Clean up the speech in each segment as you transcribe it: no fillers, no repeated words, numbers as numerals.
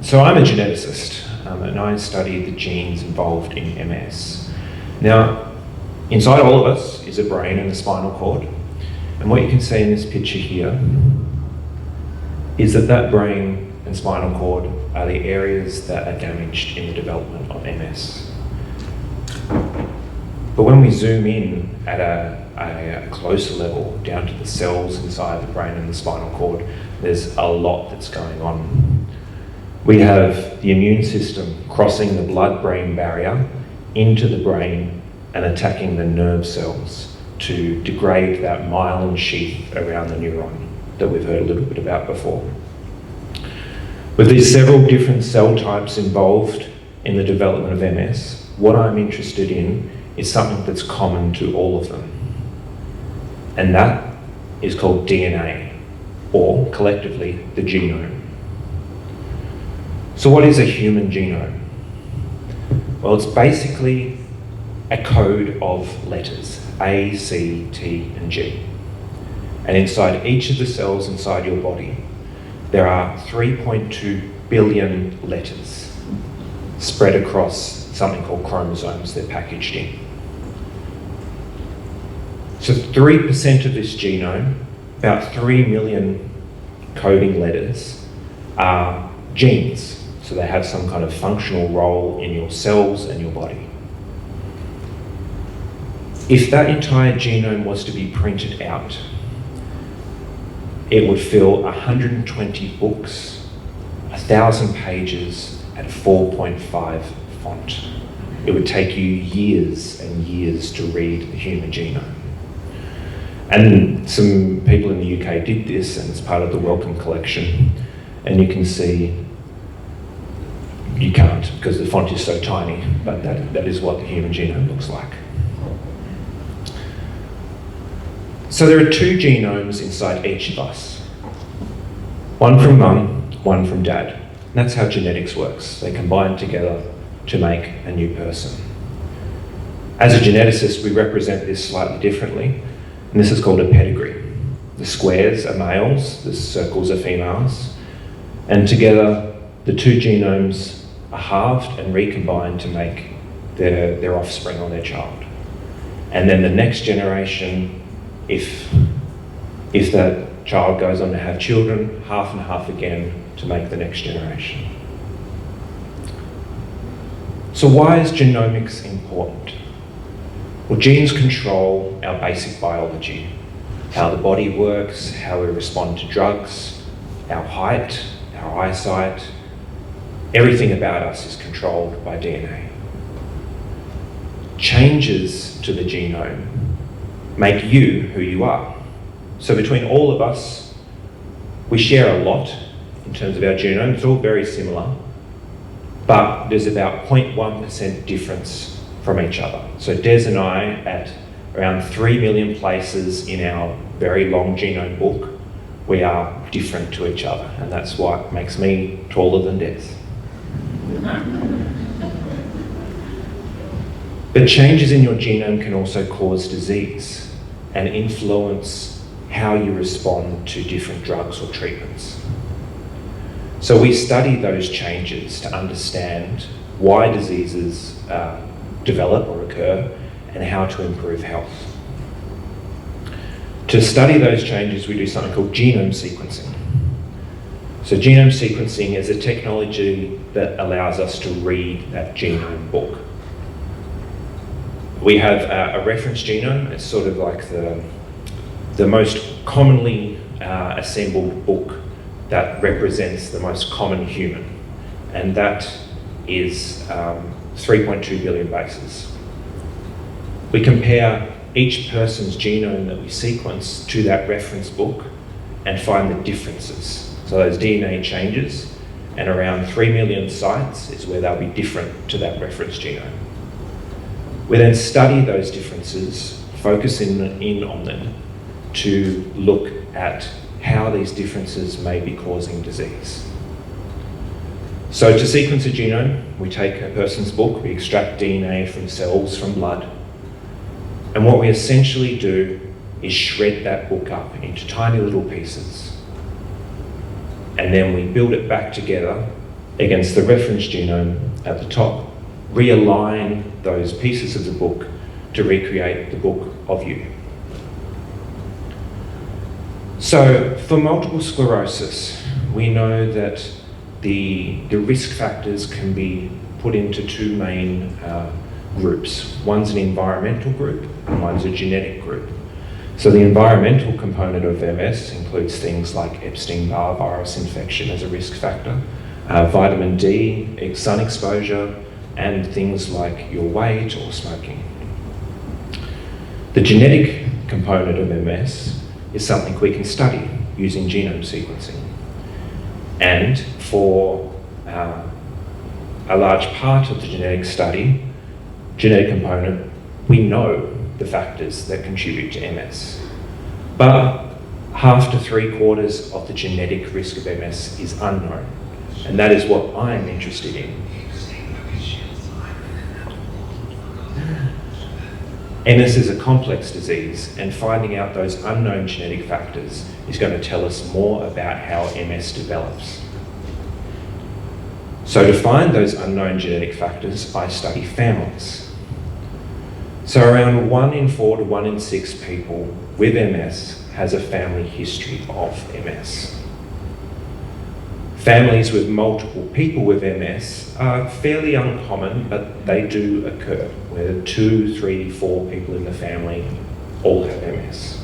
So I'm a geneticist, and I study the genes involved in MS. Now, inside all of us is a brain and a spinal cord, and what you can see in this picture here is that brain and spinal cord are the areas that are damaged in the development of MS. But when we zoom in at a closer level, down to the cells inside the brain and the spinal cord, there's a lot that's going on. We have the immune system crossing the blood-brain barrier into the brain and attacking the nerve cells to degrade that myelin sheath around the neuron that we've heard a little bit about before. With these several different cell types involved in the development of MS, what I'm interested in is something that's common to all of them. And that is called DNA, or collectively, the genome. So what is a human genome? Well, it's basically a code of letters, A, C, T, and G. And inside each of the cells inside your body, there are 3.2 billion letters spread across something called chromosomes they're packaged in. So 3% of this genome, about 3 million coding letters, are genes. So they have some kind of functional role in your cells and your body. If that entire genome was to be printed out, it would fill 120 books, 1,000 pages at 4.5 font. It would take you years and years to read the human genome. And some people in the UK did this, and it's part of the Wellcome collection. And you can see, you can't because the font is so tiny, but that is what the human genome looks like. So there are 2 genomes inside each of us. One from mum, one from dad. And that's how genetics works. They combine together to make a new person. As a geneticist, we represent this slightly differently, and this is called a pedigree. The squares are males, the circles are females, and together the 2 genomes are halved and recombined to make their offspring or their child. And then the next generation, if that child goes on to have children, half and half again to make the next generation. So why is genomics important? Well, genes control our basic biology, how the body works, how we respond to drugs, our height, our eyesight. Everything about us is controlled by DNA. Changes to the genome make you who you are. So between all of us, we share a lot in terms of our genome. It's all very similar, but there's about 0.1% difference from each other. So Des and I, at around 3 million places in our very long genome book, we are different to each other, and that's what makes me taller than Des. But changes in your genome can also cause disease and influence how you respond to different drugs or treatments. So we study those changes to understand why diseases develop or occur and how to improve health. To study those changes, we do something called genome sequencing. So genome sequencing is a technology that allows us to read that genome book. We have a reference genome. It's sort of like the most commonly assembled book that represents the most common human, and that is 3.2 billion bases. We compare each person's genome that we sequence to that reference book and find the differences. So those DNA changes, and around 3 million sites is where they'll be different to that reference genome. We then study those differences, focus in on them to look at how these differences may be causing disease. So to sequence a genome, we take a person's book, we extract DNA from cells, from blood, and what we essentially do is shred that book up into tiny little pieces. And then we build it back together against the reference genome at the top, realign those pieces of the book to recreate the book of you. So for multiple sclerosis, we know that the risk factors can be put into two main groups. One's an environmental group and one's a genetic group. So the environmental component of MS includes things like Epstein-Barr virus infection as a risk factor, vitamin D, sun exposure, and things like your weight or smoking. The genetic component of MS is something we can study using genome sequencing. And for a large part of the genetic study, genetic component, we know the factors that contribute to MS. But half to 3/4 of the genetic risk of MS is unknown. And that is what I'm interested in. MS is a complex disease, and finding out those unknown genetic factors is going to tell us more about how MS develops. So to find those unknown genetic factors, I study families. So around 1 in 4 to 1 in 6 people with MS has a family history of MS. Families with multiple people with MS are fairly uncommon, but they do occur, where 2, 3, 4 people in the family all have MS.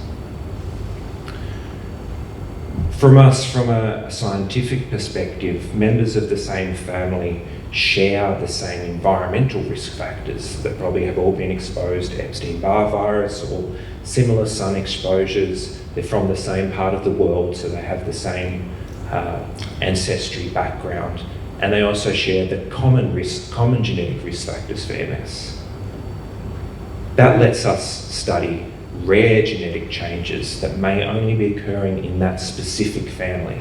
From a scientific perspective, members of the same family share the same environmental risk factors that probably have all been exposed to Epstein-Barr virus or similar sun exposures. They're from the same part of the world, so they have the same ancestry background, and they also share the common genetic risk factors for MS. That lets us study rare genetic changes that may only be occurring in that specific family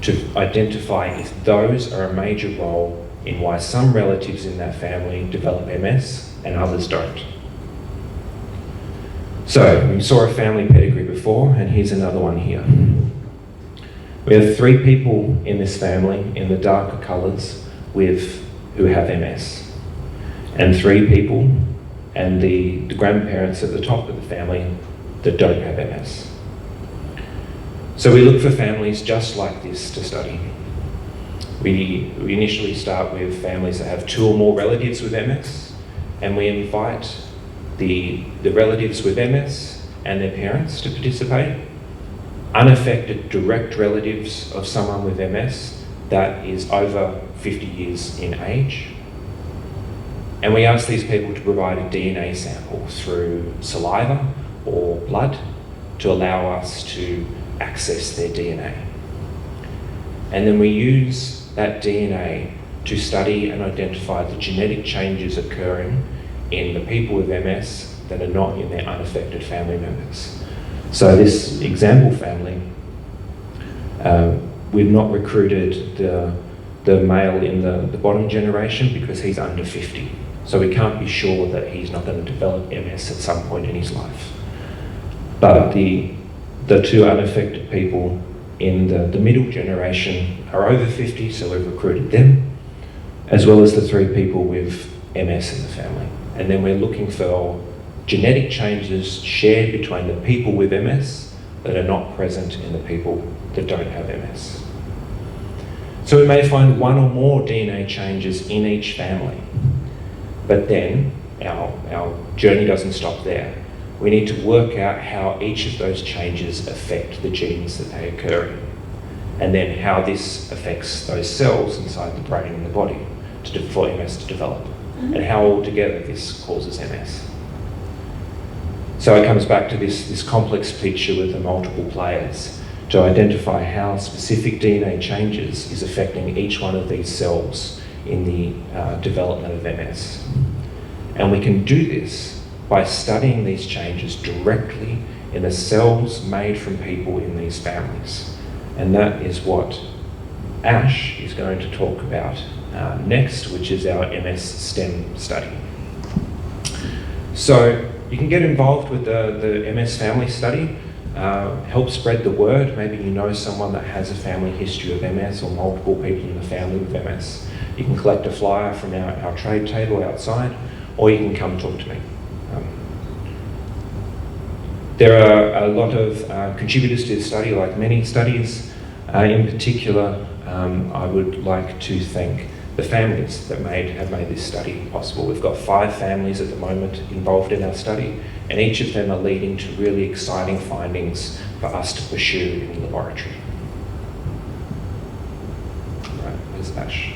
to identify if those are a major role in why some relatives in that family develop MS and others don't. So we saw a family pedigree before, and here's another one here. We have 3 people in this family in the darker colours who have MS, and 3 people and the grandparents at the top of the family that don't have MS. So we look for families just like this to study. We initially start with families that have 2 or more relatives with MS, and we invite the relatives with MS and their parents to participate. Unaffected direct relatives of someone with MS that is over 50 years in age. And we ask these people to provide a DNA sample through saliva or blood to allow us to access their DNA. And then we use that DNA to study and identify the genetic changes occurring in the people with MS that are not in their unaffected family members. So this example family, we've not recruited the male in the bottom generation because he's under 50. So we can't be sure that he's not going to develop MS at some point in his life. But the 2 unaffected people in the middle generation are over 50, so we've recruited them, as well as the 3 people with MS in the family. And then we're looking for genetic changes shared between the people with MS that are not present in the people that don't have MS. So we may find 1 or more DNA changes in each family, but then our journey doesn't stop there. We need to work out how each of those changes affect the genes that they occur in, and then how this affects those cells inside the brain and the body for MS to develop, and how altogether this causes MS. So it comes back to this complex picture with the multiple players to identify how specific DNA changes is affecting each one of these cells in the development of MS. And we can do this by studying these changes directly in the cells made from people in these families. And that is what Ash is going to talk about next, which is our MS STEM study. So you can get involved with the MS family study help spread the word. Maybe you know someone that has a family history of MS or multiple people in the family with MS. You can collect a flyer from our trade table outside, or you can come talk to me. There are a lot of contributors to this study, like many studies. In particular, I would like to thank the families that have made this study possible. We've got 5 families at the moment involved in our study, and each of them are leading to really exciting findings for us to pursue in the laboratory. Right, where's Ash?